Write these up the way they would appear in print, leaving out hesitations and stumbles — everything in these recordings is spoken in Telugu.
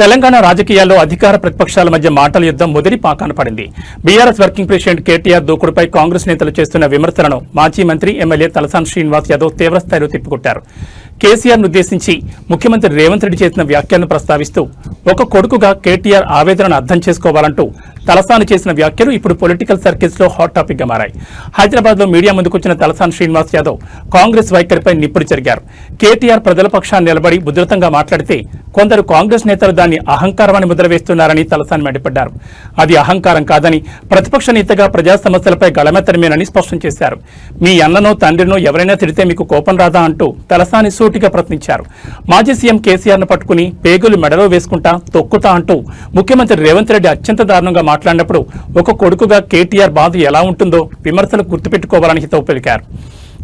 తెలంగాణ రాజకీయాల్లో అధికార ప్రతిపక్షాల మధ్య మాటల యుద్ధం ముదిరి పాకాన పడింది. బీఆర్ఎస్ వర్కింగ్ ప్రెసిడెంట్ కేటీఆర్ దూకుడుపై కాంగ్రెస్ నేతలు చేస్తున్న విమర్శలను మాజీ మంత్రి ఎమ్మెల్యే తలసాని శ్రీనివాస్ యాదవ్ తీవ్రస్థాయిలో తిప్పికొట్టారు. కేసీఆర్ ఉద్దేశించి ముఖ్యమంత్రి రేవంత్ రెడ్డి చేసిన వ్యాఖ్యలను ప్రస్తావిస్తూ ఒక కొడుకుగా కేటీఆర్ ఆవేదనను అర్థం చేసుకోవాలంటూ తలసాని చేసిన వ్యాఖ్యలు ఇప్పుడు పొలిటికల్ సర్కిల్స్ లో హాట్ టాపిక్ గా మారాయి. హైదరాబాద్ లో మీడియా ముందుకొచ్చిన తలసాని శ్రీనివాస్ యాదవ్ కాంగ్రెస్ వైఖరిపై నిప్పులు చెరిగారు. కేటీఆర్ ప్రజల పక్షాన్ని నిలబడి ఉధృతంగా మాట్లాడితే కొందరు కాంగ్రెస్ నేతలు దాన్ని అహంకారమని ముద్ర వేస్తున్నారని తలసాని మండిపడ్డారు. అది అహంకారం కాదని ప్రతిపక్ష నేతగా ప్రజా సమస్యలపై గళమెత్తడమేనని స్పష్టం చేశారు. మీ అన్ననో తండ్రినో ఎవరైనా తిడితే మీకు కోపం రాదా అంటూ తలసాని సూటిగా ప్రశ్నించారు. మాజీ సీఎం కేసీఆర్ ను పట్టుకుని పేగులు మెడలో వేసుకుంటా తొక్కుతా అంటూ ముఖ్యమంత్రి రేవంత్ రెడ్డి అత్యంత దారుణంగా మాట్లాడినప్పుడు ఒక కొడుకుగా కేటీఆర్ బాధ ఎలా ఉంటుందో విమర్శలు గుర్తుపెట్టుకోవాలని హితవు పలికారు.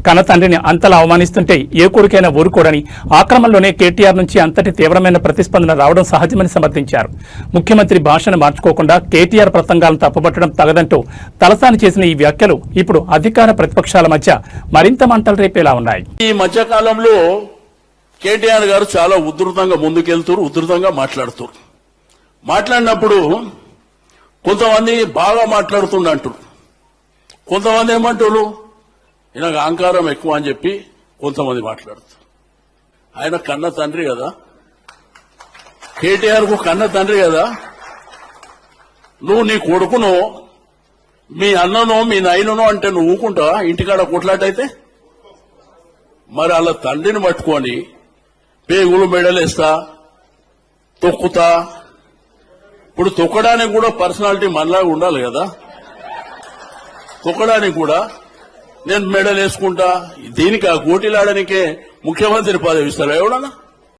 కన్న తండ్రిని అంతలా అవమానిస్తుంటే ఏ కొడుకైనా ఊరుకోడని, ఆ క్రమంలోనే కేటీఆర్ నుంచి అంతటి తీవ్రమైన ప్రతిస్పందన రావడం సహజమని సమర్థించారు. ముఖ్యమంత్రి భాషను మార్చుకోకుండా కేటీఆర్ ప్రసంగాలను తప్పుపట్టడం తగదంటూ తలసాని చేసిన ఈ వ్యాఖ్యలు ఇప్పుడు అధికార ప్రతిపక్షాల మధ్య మరింత మంటలు రేపేలా ఉన్నాయి. ఈ మధ్య కాలంలో కేటీఆర్ గారు చాలా ఉధృతంగా ముందుకెళ్తారు, ఉధృతంగా మాట్లాడినప్పుడు కొంతమంది బాగా మాట్లాడుతుండంటారు, కొంతమంది ఏమంటారు ఈయనకు అహంకారం ఎక్కువ అని చెప్పి కొంతమంది మాట్లాడుతారు. ఆయన కన్న తండ్రి కదా, కేటీఆర్ కు కన్న తండ్రి కదా. నువ్వు నీ కొడుకునో మీ అన్ననో మీ నాయననో అంటే నువ్వు ఊకుంటా ఇంటికాడ కొట్లాటైతే? మరి అలా తండ్రిని పట్టుకొని పేగులు మెడలేస్తా తొక్కుతా. ఇప్పుడు తొక్కడానికి కూడా పర్సనాలిటీ మనలాగా ఉండాలి కదా. తొక్కడానికి కూడా నేను మెడలేసుకుంటా, దీనికి ఆ గోటీలాడనికే ముఖ్యమంత్రి పదవి ఇస్తారు ఎవడన్నా?